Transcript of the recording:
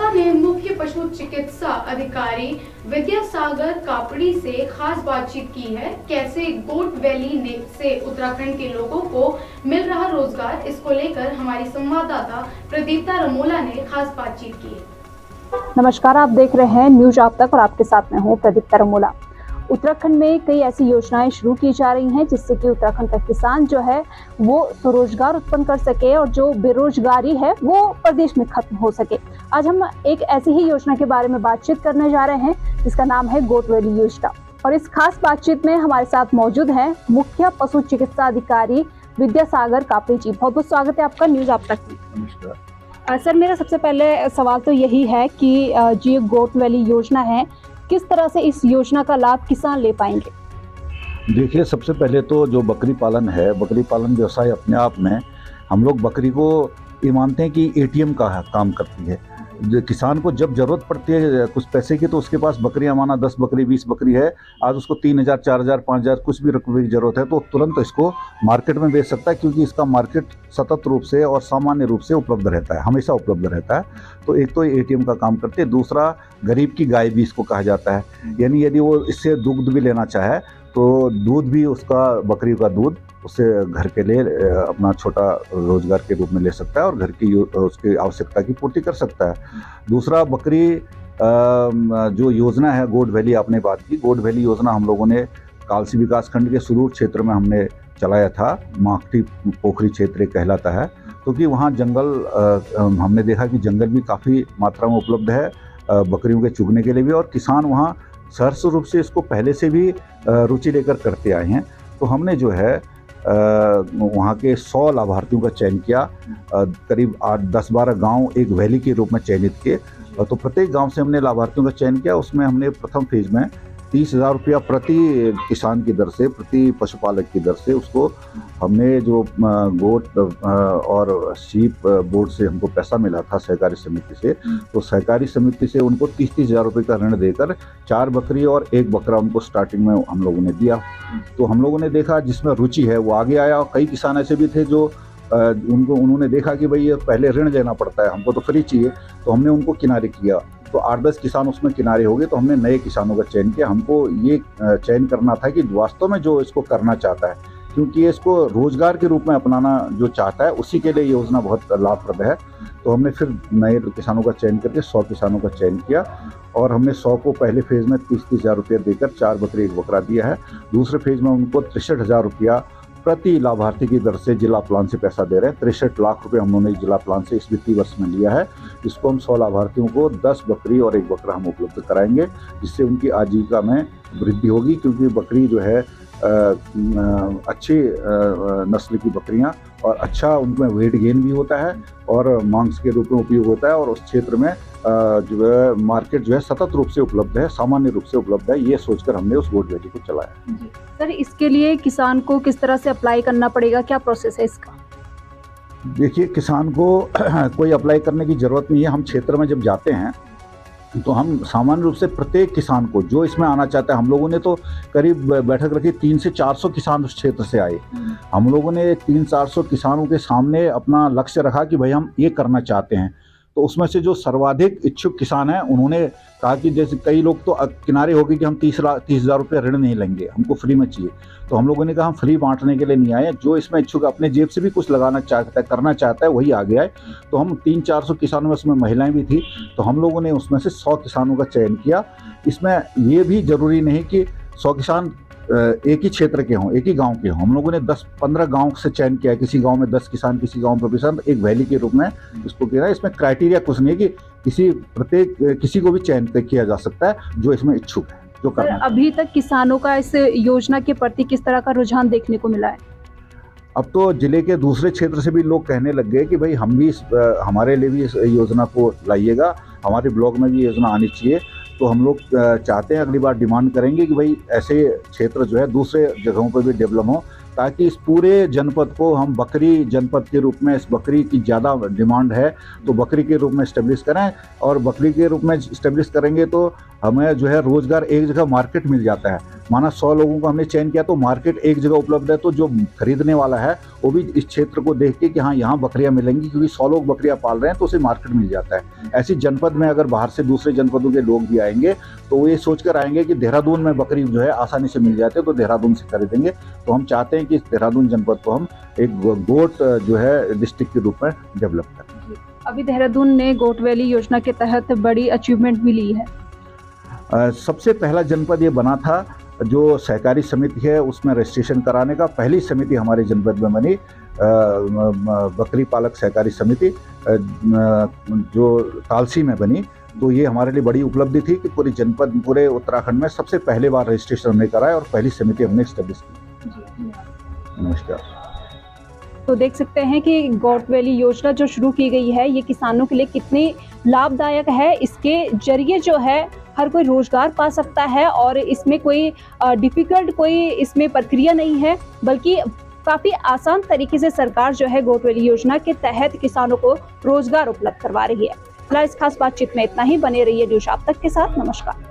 भाजपा ने मुख्य पशु चिकित्सा अधिकारी विद्यासागर कापड़ी से खास बातचीत की है। कैसे गोट वैली से उत्तराखंड के लोगों को मिल रहा रोजगार, इसको लेकर हमारी संवाददाता प्रदीप्ता रमोला ने खास बातचीत की है। नमस्कार, आप देख रहे हैं न्यूज आप तक और आपके साथ मैं हूं प्रदीप्ता रमोला। उत्तराखंड में कई ऐसी योजनाएं शुरू की जा रही हैं जिससे कि उत्तराखंड का किसान जो है वो स्वरोजगार उत्पन्न कर सके और जो बेरोजगारी है वो प्रदेश में खत्म हो सके। आज हम एक ऐसी ही योजना के बारे में बातचीत करने जा रहे हैं जिसका नाम है गोट वैली योजना। और इस खास बातचीत में हमारे साथ मौजूद हैं मुख्य पशु चिकित्सा अधिकारी विद्यासागर कापड़ी जी। बहुत बहुत स्वागत है आपका न्यूज आप तक में। नमस्कार सर, मेरा सबसे पहले सवाल तो यही है कि जी गोट वैली योजना है, किस तरह से इस योजना का लाभ किसान ले पाएंगे? देखिए, सबसे पहले तो जो बकरी पालन है, बकरी पालन व्यवसाय अपने आप में हम लोग बकरी को ये मानते हैं कि एटीएम का काम करती है। किसान को जब जरूरत पड़ती है कुछ पैसे की तो उसके पास बकरियां, माना 10 बकरी 20 बकरी है, आज उसको 3000 4000 5000 कुछ भी रुपये की जरूरत है तो तुरंत इसको मार्केट में बेच सकता है, क्योंकि इसका मार्केट सतत रूप से और सामान्य रूप से उपलब्ध रहता है, हमेशा उपलब्ध रहता है। तो एक तो एटीएम का काम करते हैं, दूसरा गरीब की गाय भी इसको कहा जाता है। यानी यदि वो इससे दुग्ध भी लेना चाहे तो दूध भी, उसका बकरी का दूध उससे घर के लिए अपना छोटा रोजगार के रूप में ले सकता है और घर की उसकी आवश्यकता की पूर्ति कर सकता है। दूसरा, बकरी जो योजना है गोट वैली, आपने बात की, गोट वैली योजना हम लोगों ने कालसी विकास खंड के सुदूर क्षेत्र में हमने चलाया था। माखटी पोखरी क्षेत्र कहलाता है, क्योंकि वहाँ जंगल हमने देखा कि जंगल भी काफ़ी मात्रा में उपलब्ध है बकरियों के चुगने के लिए भी, और किसान वहाँ सहर्ष रूप से इसको पहले से भी रुचि लेकर करते आए हैं। तो हमने जो है वहाँ के 100 लाभार्थियों का चयन किया, करीब 8-10-12 गांव एक वैली के रूप में चयनित किए। तो प्रत्येक गांव से हमने लाभार्थियों का चयन किया। उसमें हमने प्रथम फेज में 30,000 रुपया प्रति किसान की दर से, प्रति पशुपालक की दर से उसको हमने जो गोट और शीप बोर्ड से हमको पैसा मिला था सहकारी समिति से, तो सहकारी समिति से उनको 30,000 रुपये का ऋण देकर 4 बकरी और 1 बकरा उनको स्टार्टिंग में हम लोगों ने दिया। तो हम लोगों ने देखा जिसमें रुचि है वो आगे आया, और कई किसान ऐसे भी थे जो उन्होंने देखा कि भाई ये पहले ऋण लेना पड़ता है, हमको तो फ्री चाहिए, तो हमने उनको किनारे किया। तो 8-10 किसान उसमें किनारे हो गए, तो हमने नए किसानों का चयन किया। हमको ये चयन करना था कि वास्तव में जो इसको करना चाहता है, क्योंकि इसको रोजगार के रूप में अपनाना जो चाहता है उसी के लिए ये योजना बहुत लाभप्रद है। तो हमने फिर नए किसानों का चयन करके 100 किसानों का चयन किया, और हमने 100 को पहले फेज में 30,000 रुपये देकर 4 बकरी 1 बकरा दिया है। दूसरे फेज में उनको 63,000 रुपया प्रति लाभार्थी की दर से जिला प्लान से पैसा दे रहे हैं। 63 लाख रुपए हम लोगों ने जिला प्लान से इस वित्तीय वर्ष में लिया है। इसको हम 100 लाभार्थियों को 10 बकरी और 1 बकरा हम उपलब्ध कराएंगे, जिससे उनकी आजीविका में वृद्धि होगी, क्योंकि बकरी जो है अच्छी नस्ल की बकरियां, और अच्छा उनमें वेट गेन भी होता है और मांस के रूप में उपयोग होता है, और उस क्षेत्र में जो है मार्केट जो है सतत रूप से उपलब्ध है, सामान्य रूप से उपलब्ध है। ये सोचकर हमने उस गोट वैली को चलाया। सर, इसके लिए किसान को किस तरह से अप्लाई करना पड़ेगा, क्या प्रोसेस है इसका? देखिए, किसान को कोई अप्लाई करने की ज़रूरत नहीं है। हम क्षेत्र में जब जाते हैं तो हम सामान्य रूप से प्रत्येक किसान को जो इसमें आना चाहता है, हम लोगों ने तो करीब बैठक रखी, 300 से 400 किसान उस क्षेत्र से आए। हम लोगों ने 300-400 किसानों के सामने अपना लक्ष्य रखा कि भाई हम ये करना चाहते हैं। तो उसमें से जो सर्वाधिक इच्छुक किसान हैं उन्होंने कहा कि जैसे कई लोग तो किनारे हो गए कि हम 30,000 रुपये ऋण नहीं लेंगे, हमको फ्री में चाहिए। तो हम लोगों ने कहा हम फ्री बांटने के लिए नहीं आए, जो इसमें इच्छुक अपने जेब से भी कुछ लगाना चाहता है, करना चाहता है, वही आगे आए। तो हम 300-400 किसानों में, उसमें महिलाएं भी थी, तो हम लोगों ने उसमें से 100 किसानों का चयन किया। इसमें ये भी जरूरी नहीं कि 100 किसान एक ही क्षेत्र के हों, एक ही गांव के हों। हम लोगों ने 10-15 गांव से चयन किया है, किसी गांव में 10 किसान, किसी गांव में 20 किसान, एक वैली के रूप में इसको किया है। इसमें क्राइटेरिया कुछ नहीं है कि किसी को भी चयन किया जा सकता है जो इसमें इच्छुक है, जो करना है। अभी तक किसानों का इस योजना के प्रति किस तरह का रुझान देखने को मिला है? अब तो जिले के दूसरे क्षेत्र से भी लोग कहने लग गए कि भाई हम भी हमारे लिए भी इस योजना को लाइएगा, हमारे ब्लॉक में भी योजना आनी चाहिए। तो हम लोग चाहते हैं, अगली बार डिमांड करेंगे कि भाई ऐसे क्षेत्र जो है दूसरे जगहों पर भी डेवलप हो, ताकि इस पूरे जनपद को हम बकरी जनपद के रूप में, इस बकरी की ज़्यादा डिमांड है तो बकरी के रूप में इस्टेब्लिश करें, और बकरी के रूप में इस्टेब्लिश करेंगे तो हमें जो है रोज़गार, एक जगह मार्केट मिल जाता है। माना 100 लोगों को हमने चयन किया तो मार्केट एक जगह उपलब्ध है, तो जो खरीदने वाला है वो भी इस क्षेत्र को देख के कि हाँ यहाँ बकरियां मिलेंगी, क्योंकि 100 लोग बकरियां पाल रहे हैं तो उसे मार्केट मिल जाता है। ऐसी जनपद में अगर बाहर से दूसरे जनपदों के लोग भी आएंगे तो वो ये सोच कर आएंगे कि देहरादून में बकरी जो है आसानी से मिल जाती है, तो देहरादून से खरीदेंगे। तो हम चाहते हैं कि इस देहरादून जनपद को हम एक गोट जो है डिस्ट्रिक्ट के रूप में डेवलप करें। अभी देहरादून ने गोट वैली योजना के तहत बड़ी अचीवमेंट भी ली है। सबसे पहला जनपद ये बना था जो सहकारी समिति है उसमें रजिस्ट्रेशन कराने का। पहली समिति हमारे जनपद में बनी बकरी पालक सहकारी समिति जो तालसी में बनी। तो ये हमारे लिए बड़ी उपलब्धि थी कि पूरी जनपद, पूरे उत्तराखंड में सबसे पहले बार रजिस्ट्रेशन हमने कराया और पहली समिति हमने स्टेब्लिश की। नमस्कार। तो देख सकते हैं कि गोट वैली योजना जो शुरू की गई है ये किसानों के लिए कितनी लाभदायक है। इसके जरिए जो है हर कोई रोजगार पा सकता है और इसमें कोई डिफिकल्ट कोई इसमें प्रक्रिया नहीं है, बल्कि काफी आसान तरीके से सरकार जो है गोट वैली योजना के तहत किसानों को रोजगार उपलब्ध करवा रही है। फिलहाल इस खास बातचीत में इतना ही। बने रहिए न्यूज आप तक के साथ। नमस्कार।